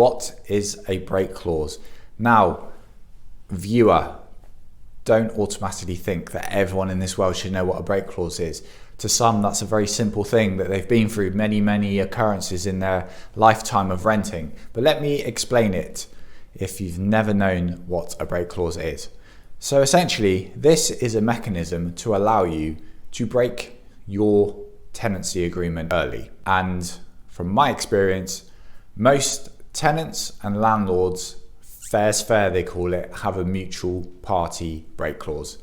What is a break clause? Now, viewer, don't automatically think that everyone in this world should know what a break clause is. To some, that's a very simple thing that they've been through many occurrences in their lifetime of renting. But let me explain it if you've never known what a break clause is. So essentially, this is a mechanism to allow you to break your tenancy agreement early. And from my experience, most tenants and landlords, fair's fair they call it, have a mutual party break clause.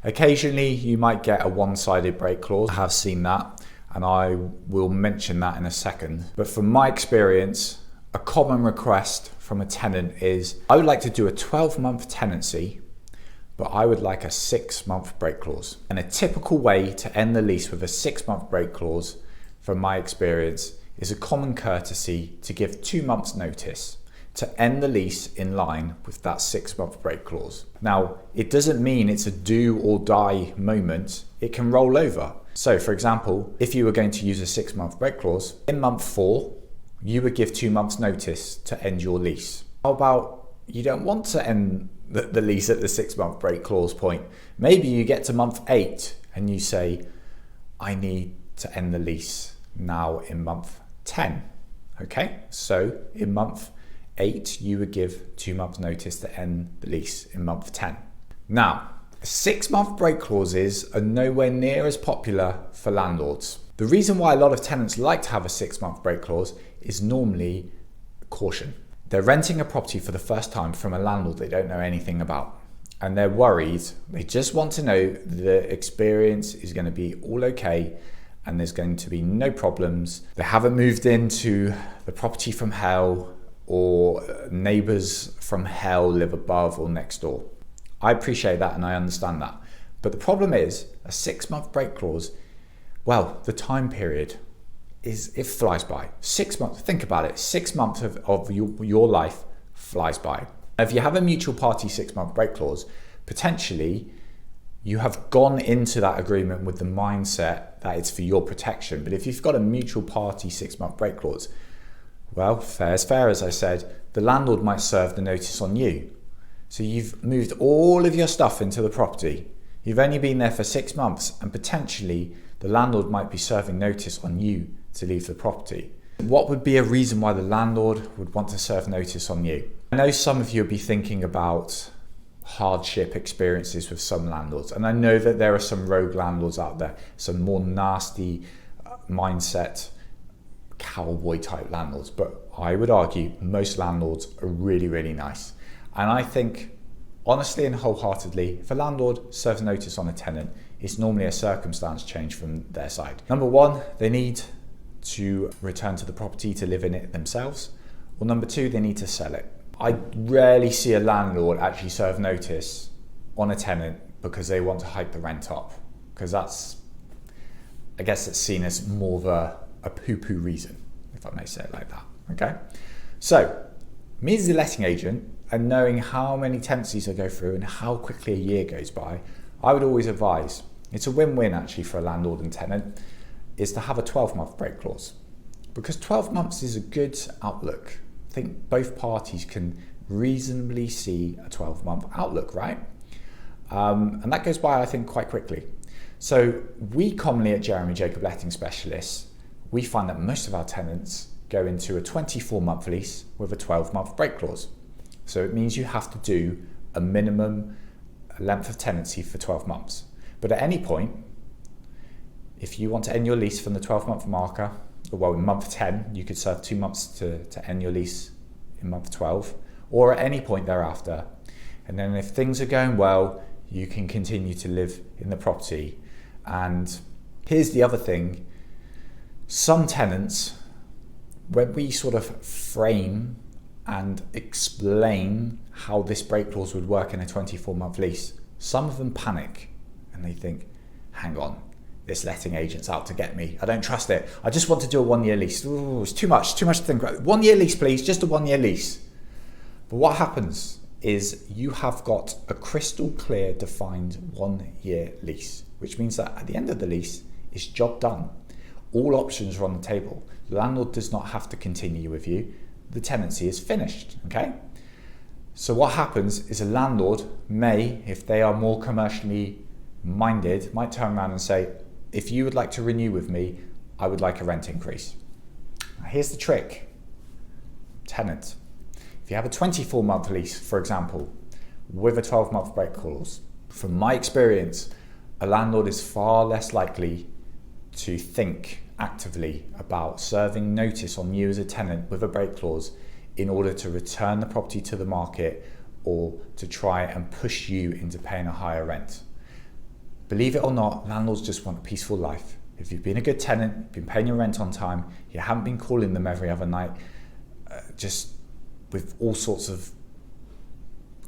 Occasionally you might get a one-sided break clause. I have seen that, and I will mention that in a second. But from my experience, a common request from a tenant is, I would like to do a 12-month tenancy, but I would like a 6-month break clause. And a typical way to end the lease with a 6-month break clause, from my experience, is a common courtesy to give 2 months notice to end the lease in line with that 6-month break clause. Now, it doesn't mean it's a do or die moment. It can roll over. So for example, if you were going to use a 6-month break clause, in month 4, you would give 2 months notice to end your lease. How about you don't want to end the lease at the 6-month break clause point? Maybe you get to month 8 and you say, I need to end the lease now in month 10. Okay, so in month 8, you would give 2 months notice to end the lease in month 10. Now, 6-month break clauses are nowhere near as popular for landlords. The reason why a lot of tenants like to have a 6-month break clause is normally caution. They're renting a property for the first time from a landlord they don't know anything about, and they're worried. They just want to know the experience is going to be all okay and there's going to be no problems. They haven't moved into the property from hell, or neighbours from hell live above or next door. I appreciate that and I understand that. But the problem is, a 6-month break clause, well, the time period it flies by. 6 months, think about it, 6 months of your life flies by. If you have a mutual party 6-month break clause, potentially you have gone into that agreement with the mindset that it's for your protection. But if you've got a mutual party 6-month break clause, well, fair's fair, as I said, the landlord might serve the notice on you. So you've moved all of your stuff into the property. You've only been there for 6 months, and potentially the landlord might be serving notice on you to leave the property. What would be a reason why the landlord would want to serve notice on you? I know some of you will be thinking about hardship experiences with some landlords, and I know that there are some rogue landlords out there, some more nasty mindset cowboy type landlords, but I would argue most landlords are really nice. And I think honestly and wholeheartedly, if a landlord serves notice on a tenant, it's normally a circumstance change from their side. Number one, they need to return to the property to live in it themselves, or number two, they need to sell it. I rarely see a landlord actually serve notice on a tenant because they want to hike the rent up, because I guess it's seen as more of a poo-poo reason, if I may say it like that, okay? So, me as a letting agent, and knowing how many tenancies I go through and how quickly a year goes by, I would always advise, it's a win-win actually for a landlord and tenant, is to have a 12-month break clause. Because 12 months is a good outlook. I think both parties can reasonably see a 12-month outlook, right? And that goes by, I think, quite quickly. So we commonly at Jeremy Jacob Letting Specialists, we find that most of our tenants go into a 24-month lease with a 12-month break clause. So it means you have to do a minimum length of tenancy for 12 months. But at any point, if you want to end your lease from the 12-month marker, well, in month 10, you could serve 2 months to end your lease in month 12, or at any point thereafter. And then if things are going well, you can continue to live in the property. And here's the other thing. Some tenants, when we sort of frame and explain how this break clause would work in a 24-month lease, some of them panic and they think, hang on, this letting agent's out to get me. I don't trust it. I just want to do a 1-year lease. Ooh, it's too much to think about. 1-year lease, please, just a 1-year lease. But what happens is you have got a crystal clear defined 1-year lease, which means that at the end of the lease, it's job done. All options are on the table. The landlord does not have to continue with you. the tenancy is finished, okay? So what happens is a landlord may, if they are more commercially minded, might turn around and say, if you would like to renew with me, I would like a rent increase. Now, here's the trick. Tenant. If you have a 24-month lease, for example, with a 12-month break clause, from my experience, a landlord is far less likely to think actively about serving notice on you as a tenant with a break clause in order to return the property to the market or to try and push you into paying a higher rent. Believe it or not, landlords just want a peaceful life. If you've been a good tenant, been paying your rent on time, you haven't been calling them every other night, just with all sorts of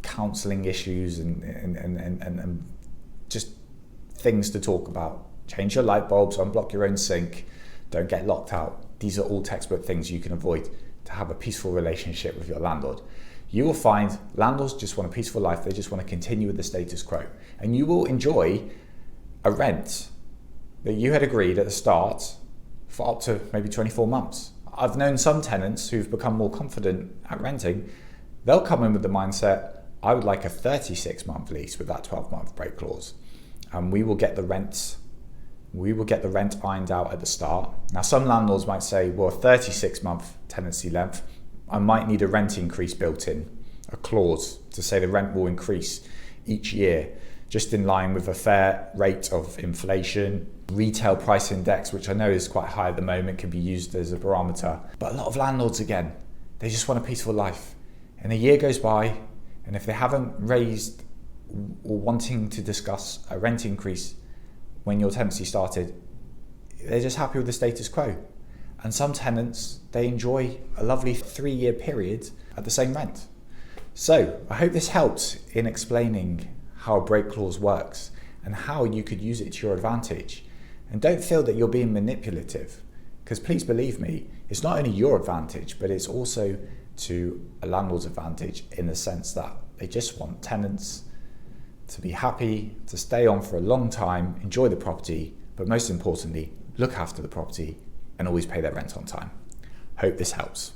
counselling issues and just things to talk about. Change your light bulbs, unblock your own sink, don't get locked out. These are all textbook things you can avoid to have a peaceful relationship with your landlord. You will find landlords just want a peaceful life. They just want to continue with the status quo. And you will enjoy a rent that you had agreed at the start for up to maybe 24 months. I've known some tenants who've become more confident at renting. They'll come in with the mindset, I would like a 36-month lease with that 12-month break clause. And we will get the rent ironed out at the start. Now, some landlords might say, well, a 36-month tenancy length, I might need a rent increase built in, a clause to say the rent will increase each year, just in line with a fair rate of inflation. Retail price index, which I know is quite high at the moment, can be used as a barometer. But a lot of landlords, again, they just want a peaceful life. And a year goes by, and if they haven't raised or wanting to discuss a rent increase when your tenancy started, they're just happy with the status quo. And some tenants, they enjoy a lovely 3-year period at the same rent. So I hope this helps in explaining how a break clause works and how you could use it to your advantage. And don't feel that you're being manipulative, because please believe me, it's not only your advantage, but it's also to a landlord's advantage in the sense that they just want tenants to be happy, to stay on for a long time, enjoy the property, but most importantly, look after the property and always pay their rent on time. Hope this helps.